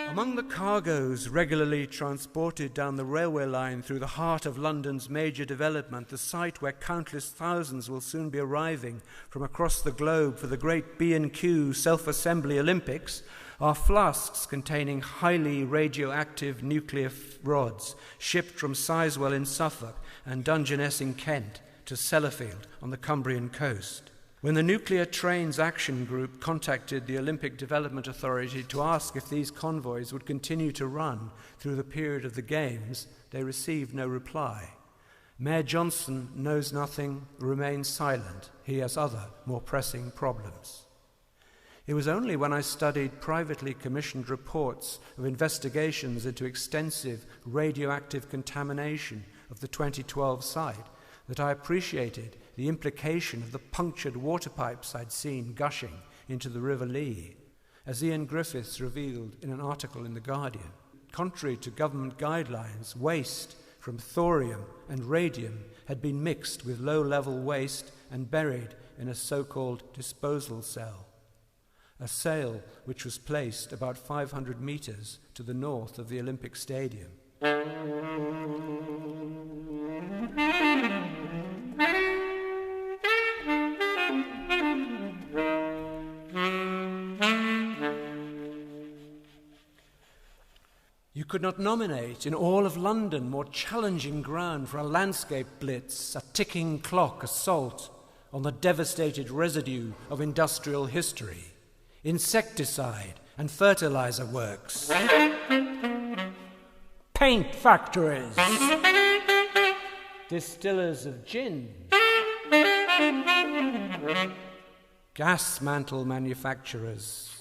Among the cargoes regularly transported down the railway line through the heart of London's major development, the site where countless thousands will soon be arriving from across the globe for the great B&Q Self-Assembly Olympics, are flasks containing highly radioactive nuclear rods shipped from Sizewell in Suffolk and Dungeness in Kent to Sellafield on the Cumbrian coast. When the Nuclear Trains Action Group contacted the Olympic Development Authority to ask if these convoys would continue to run through the period of the Games, they received no reply. Mayor Johnson knows nothing, remains silent. He has other, more pressing problems. It was only when I studied privately commissioned reports of investigations into extensive radioactive contamination of the 2012 site that I appreciated the implication of the punctured water pipes I'd seen gushing into the River Lee, as Ian Griffiths revealed in an article in The Guardian. Contrary to government guidelines, waste from thorium and radium had been mixed with low-level waste and buried in a so-called disposal cell, a cell which was placed about 500 meters to the north of the Olympic Stadium. You could not nominate in all of London more challenging ground for a landscape blitz, a ticking clock assault on the devastated residue of industrial history, insecticide and fertilizer works, paint factories, distillers of gin, gas mantle manufacturers,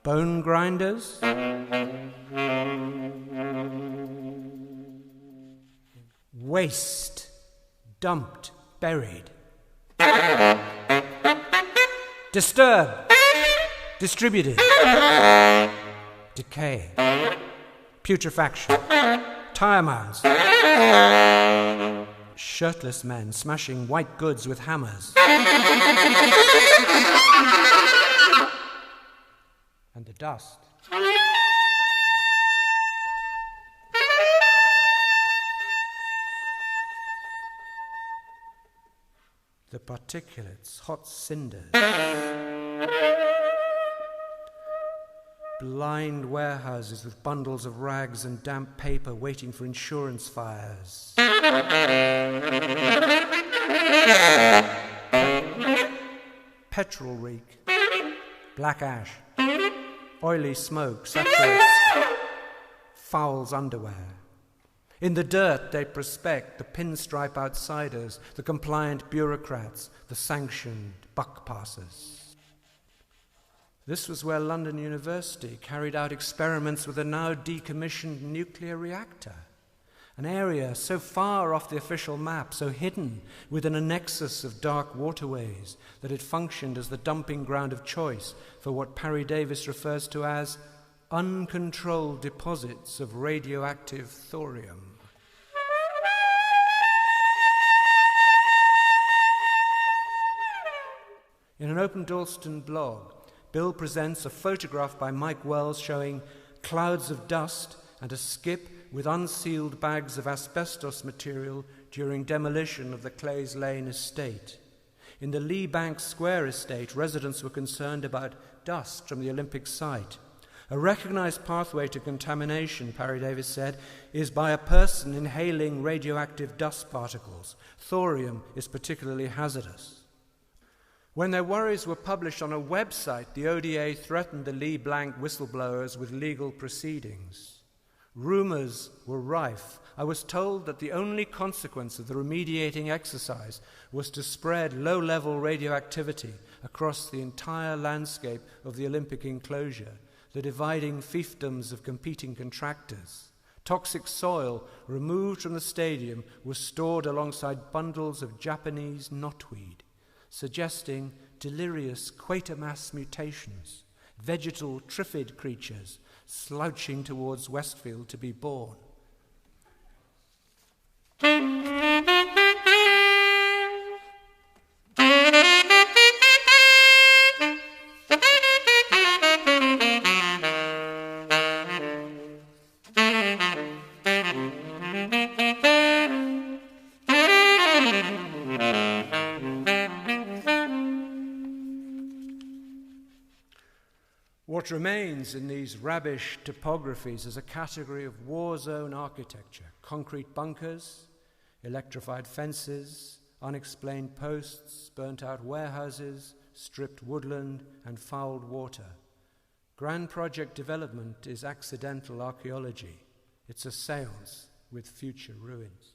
bone grinders, waste, dumped, buried, disturbed, distributed, decay, putrefaction, tire mounds, shirtless men smashing white goods with hammers, and the dust. The particulates, hot cinders, blind warehouses with bundles of rags and damp paper waiting for insurance fires, petrol reek, black ash, oily smoke saturates fouls underwear. In the dirt they prospect the pinstripe outsiders, the compliant bureaucrats, the sanctioned buck passers. This was where London University carried out experiments with a now decommissioned nuclear reactor, an area so far off the official map, so hidden within a nexus of dark waterways, that it functioned as the dumping ground of choice for what Parry-Davies refers to as uncontrolled deposits of radioactive thorium. In an Open Dalston blog, Bill presents a photograph by Mike Wells showing clouds of dust and a skip with unsealed bags of asbestos material during demolition of the Clays Lane estate. In the Lee Bank Square estate, residents were concerned about dust from the Olympic site. A recognized pathway to contamination, Parry-Davies said, is by a person inhaling radioactive dust particles. Thorium is particularly hazardous. When their worries were published on a website, the ODA threatened the Lee Blank whistleblowers with legal proceedings. Rumors were rife. I was told that the only consequence of the remediating exercise was to spread low-level radioactivity across the entire landscape of the Olympic enclosure, the dividing fiefdoms of competing contractors. Toxic soil removed from the stadium was stored alongside bundles of Japanese knotweed, suggesting delirious Quatermass mutations, vegetal triffid creatures slouching towards Westfield to be born. What remains in these rubbish topographies is a category of war zone architecture: concrete bunkers, electrified fences, unexplained posts, burnt-out warehouses, stripped woodland, and fouled water. Grand project development is accidental archaeology. It's a seance with future ruins.